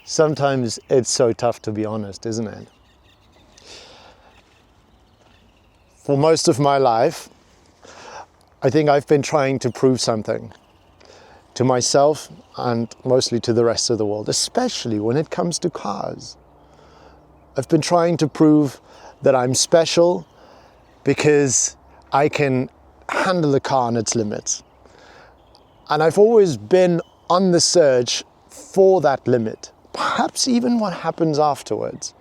Sometimes it's so tough to be honest, isn't it? For most of my life, I think I've been trying to prove something to myself and mostly to the rest of the world, especially when it comes to cars. I've been trying to prove that I'm special because I can handle the car on its limits. And I've always been on the search for that limit, perhaps even what happens afterwards.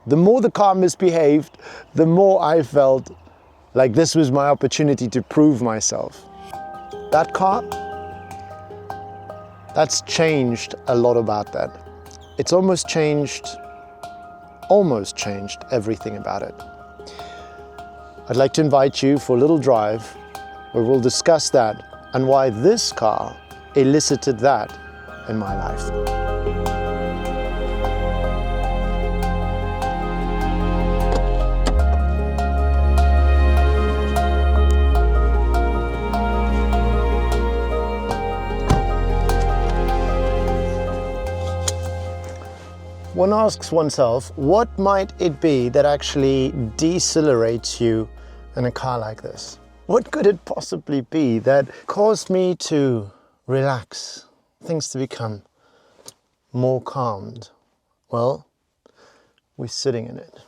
The more the car misbehaved, the more I felt like this was my opportunity to prove myself. That car, that's changed a lot about that. It's almost changed everything about it. I'd like to invite you for a little drive where we'll discuss that and why this car elicited that in my life. One asks oneself, what might it be that actually decelerates you in a car like this? What could it possibly be that caused me to relax, things to become more calmed? Well, we're sitting in it.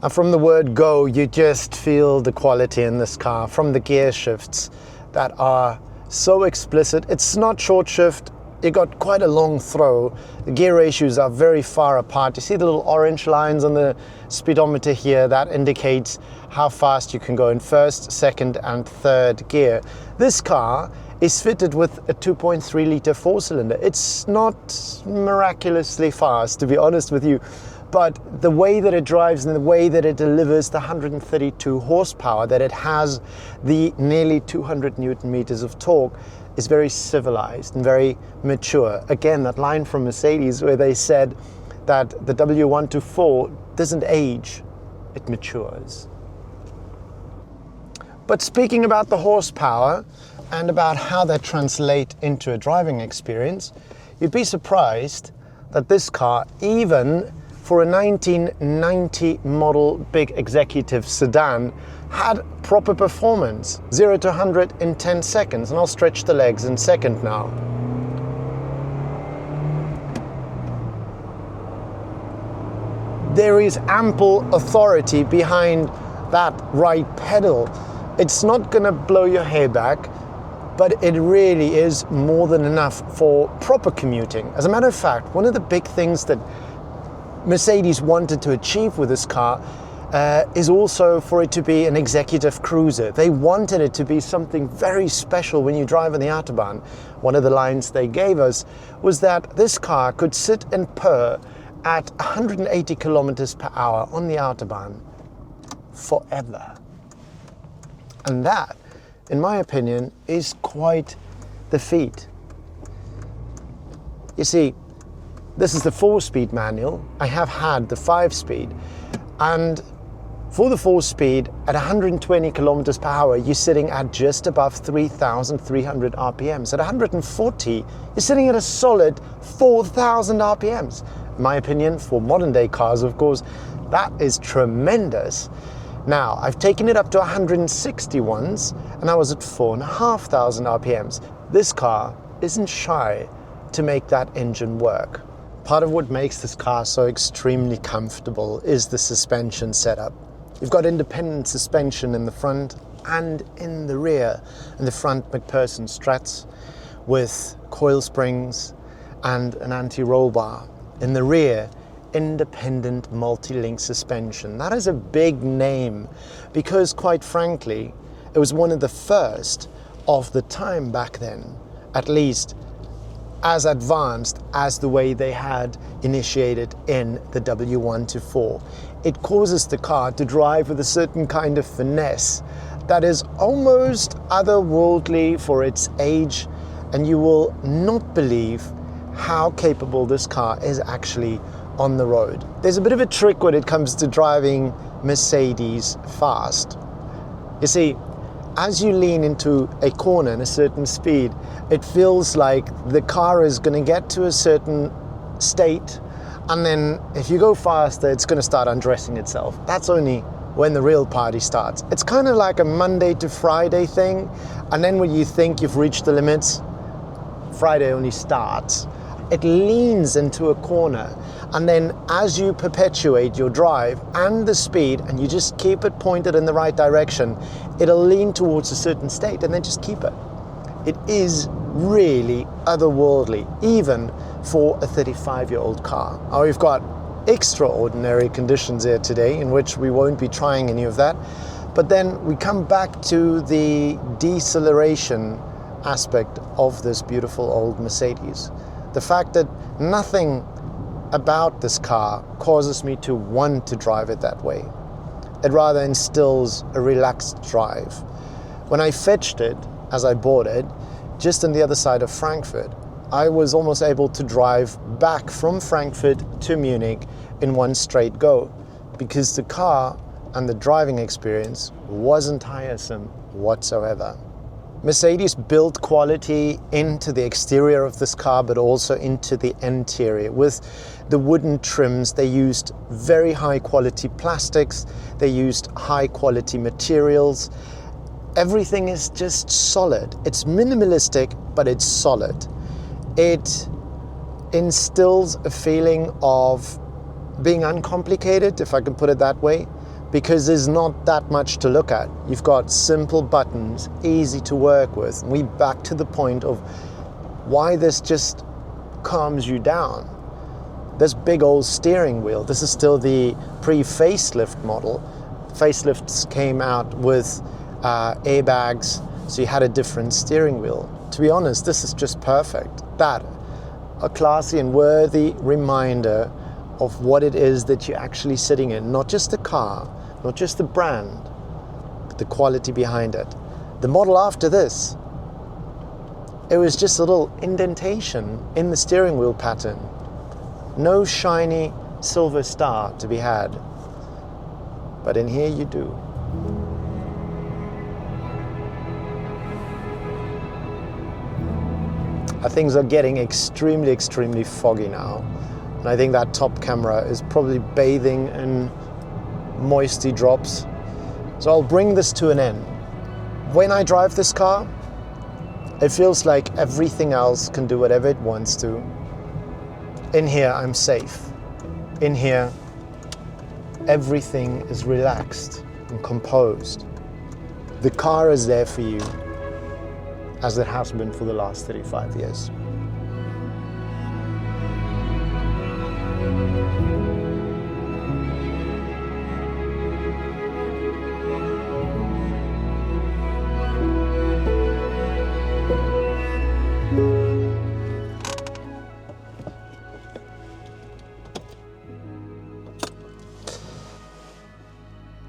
And from the word go, you just feel the quality in this car, from the gear shifts that are so explicit. It's not short shift, you got quite a long throw. The gear ratios are very far apart. You see the little orange lines on the speedometer here, that indicates how fast you can go in first, second and third gear. This car is fitted with a 2.3 litre 4-cylinder. It's not miraculously fast, to be honest with you, but the way that it drives and the way that it delivers the 132 horsepower that it has, the nearly 200 Newton meters of torque, is very civilized and very mature. Again, that line from Mercedes where they said that the W124 doesn't age, it matures. But speaking about the horsepower and about how that translates into a driving experience, you'd be surprised that this car, even for a 1990 model big executive sedan, had proper performance. 0 to 100 in 10 seconds, and I'll stretch the legs in second now. There is ample authority behind that right pedal. It's not gonna blow your hair back, but it really is more than enough for proper commuting. As a matter of fact, one of the big things that Mercedes wanted to achieve with this car is also for it to be an executive cruiser. They wanted it to be something very special when you drive on the Autobahn. One of the lines they gave us was that this car could sit and purr at 180 kilometers per hour on the Autobahn forever. And that, in my opinion, is quite the feat. You see, this is the 4-speed manual. I have had the 5-speed, and for the 4-speed at 120 kilometers per hour, you're sitting at just above 3,300 RPMs. At 140, you're sitting at a solid 4,000 RPMs. In my opinion, for modern day cars, of course, that is tremendous. Now, I've taken it up to 160 once, and I was at 4,500 RPMs. This car isn't shy to make that engine work. Part of what makes this car so extremely comfortable is the suspension setup. You've got independent suspension in the front and in the rear. In the front, McPherson struts with coil springs and an anti-roll bar. In the rear, independent multi-link suspension. That is a big name because, quite frankly, it was one of the first of the time back then, at least as advanced as the way they had initiated in the W124. It causes the car to drive with a certain kind of finesse that is almost otherworldly for its age, and you will not believe how capable this car is actually on the road. There's a bit of a trick when it comes to driving Mercedes fast. You see, as you lean into a corner in a certain speed, it feels like the car is going to get to a certain state, and then if you go faster, it's going to start undressing itself. That's only when the real party starts. It's kind of like a Monday to Friday thing, and then when you think you've reached the limits, Friday only starts. It leans into a corner, and then as you perpetuate your drive and the speed, and you just keep it pointed in the right direction, it'll lean towards a certain state, and then just keep it. It is really otherworldly, even for a 35-year-old car. Now, we've got extraordinary conditions here today in which we won't be trying any of that, but then we come back to the deceleration aspect of this beautiful old Mercedes. The fact that nothing about this car causes me to want to drive it that way. It rather instills a relaxed drive. When I fetched it, as I bought it, just on the other side of Frankfurt, I was almost able to drive back from Frankfurt to Munich in one straight go, because the car and the driving experience wasn't tiresome whatsoever. Mercedes built quality into the exterior of this car, but also into the interior. With the wooden trims, they used very high quality plastics, they used high quality materials. Everything is just solid. It's minimalistic, but it's solid. It instills a feeling of being uncomplicated, if I can put it that way, because there's not that much to look at. You've got simple buttons, easy to work with. We back to the point of why this just calms you down. This big old steering wheel, this is still the pre-facelift model. Facelifts came out with airbags, so you had a different steering wheel. To be honest, this is just perfect. That, a classy and worthy reminder of what it is that you're actually sitting in. Not just the car, not just the brand, but the quality behind it. The model after this, it was just a little indentation in the steering wheel pattern. No shiny silver star to be had. But in here you do. Things are getting extremely, extremely foggy now. And I think that top camera is probably bathing in moisty drops. So I'll bring this to an end. When I drive this car, it feels like everything else can do whatever it wants to. In here, I'm safe. In here, everything is relaxed and composed. The car is there for you, as it has been for the last 35 years.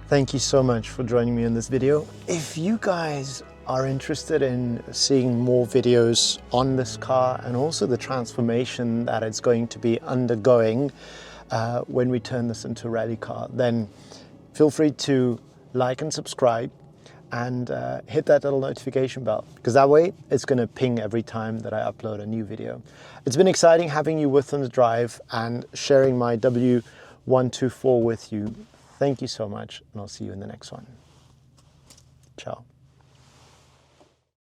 Thank you so much for joining me in this video. If you guys are interested in seeing more videos on this car and also the transformation that it's going to be undergoing when we turn this into a rally car, then feel free to like and subscribe and hit that little notification bell, because that way it's going to ping every time that I upload a new video. It's been exciting having you with on the drive and sharing my W124 with you. Thank you so much, and I'll see you in the next one. Ciao.